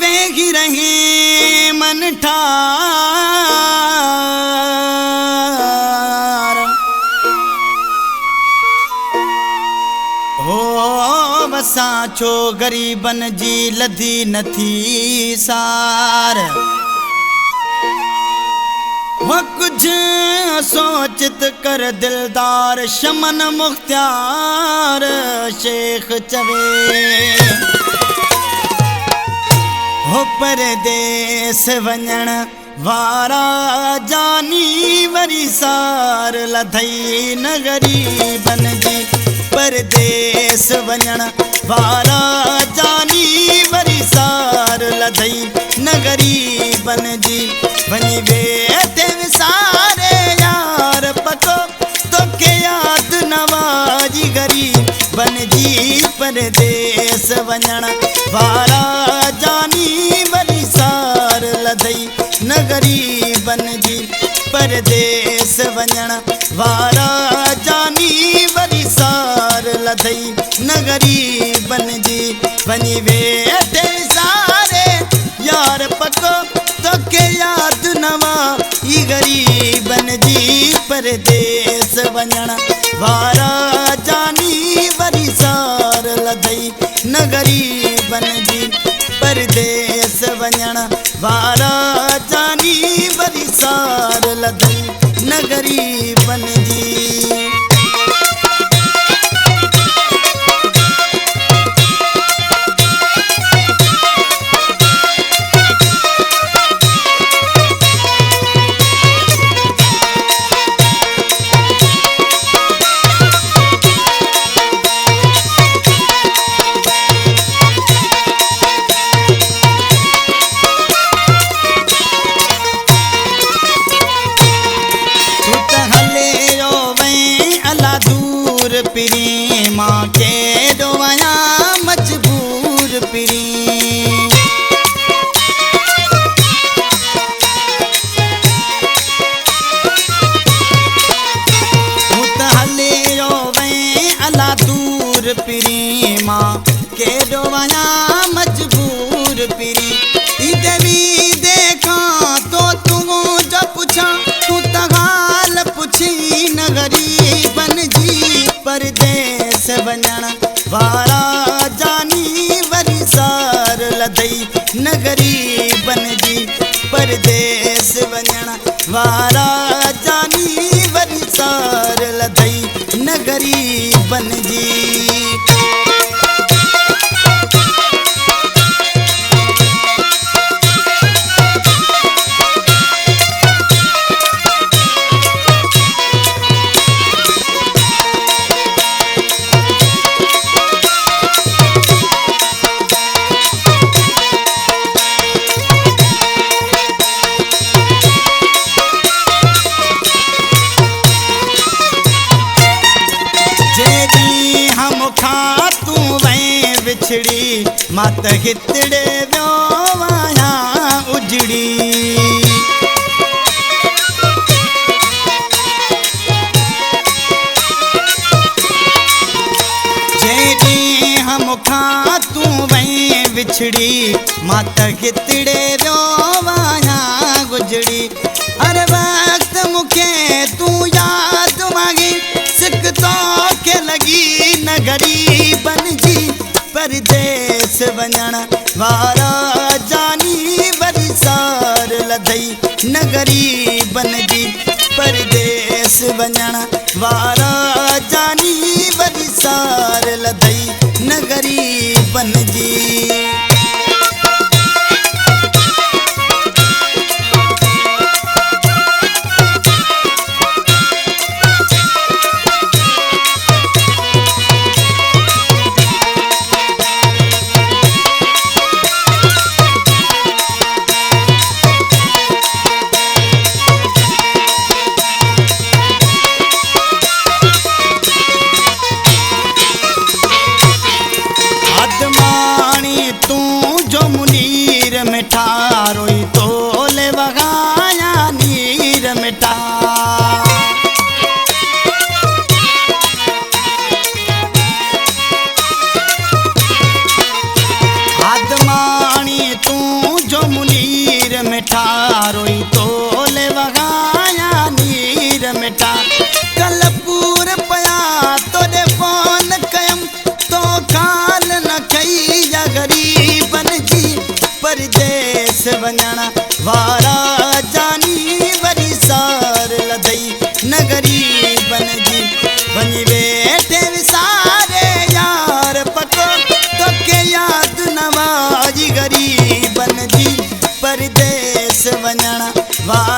वेगी रहे मन ठार हो वसा छो गरीबन जी लधी नथी सार वो कुछ सोचित कर दिलदार शमन मुख्तियार शेख चवे हो परदेस वञण वारा जानी वरी सार लधई न गरीबन जी परदेस वञण वारा जानी वरी सार लधई न गरीबन जी वनी वेठे विसारे यार पको तोखे याद नवाजी गरीबन जी परदेस वञण वारा जानी वरी सार लधई न गरीबन जी परदेस वञण वारा जानी वरी सार लधई न गरीबन जी वनी वेठे विसारे यार पको तोखे याद नवा ई गरीबन जी परदेस वञण वारा जानी वरी सार लधई न गरीबन जी परदेस वञण वारा जानी वरी सार लधई न गरीबन जी पिरी माँ के डोया मजबूर पिरी मुतहले रोवे अला दूर पिरी माँ के डोया मजबूर पिरी देवी देखा तो तू जो पूछा तू तगाल पुछी न गरीबन जी परदेस वञण वारा जानी वरी सार लधई न गरीबन जी परदेस वञण वारा जानी वरी सार लधई न गरीबन जी बिछड़ी मात हितड़े व्यो वाया उजड़ी जेडी हम खा तू वहीं बिछड़ी मात हितड़े व्यो वाया गुजड़ी हर वक्त मुखे तू याद मांगी सिक तो के लगी न गरीबन जी परदेस वञण वारा जानी वरी सार लधई न गरीबन जी परदेस वञण वारा जानी वरी सार लधई न गरीबन जी तू कलपूर पया तोरे फोन कयम तो काल न कई या गरीबन जी परदेस वञण वारा जानी वरी सार लधई न गरीबन जी वञी वेठे विसारे यार पको तोखे याद न वाई गरीबन जी परदेस वञण वारा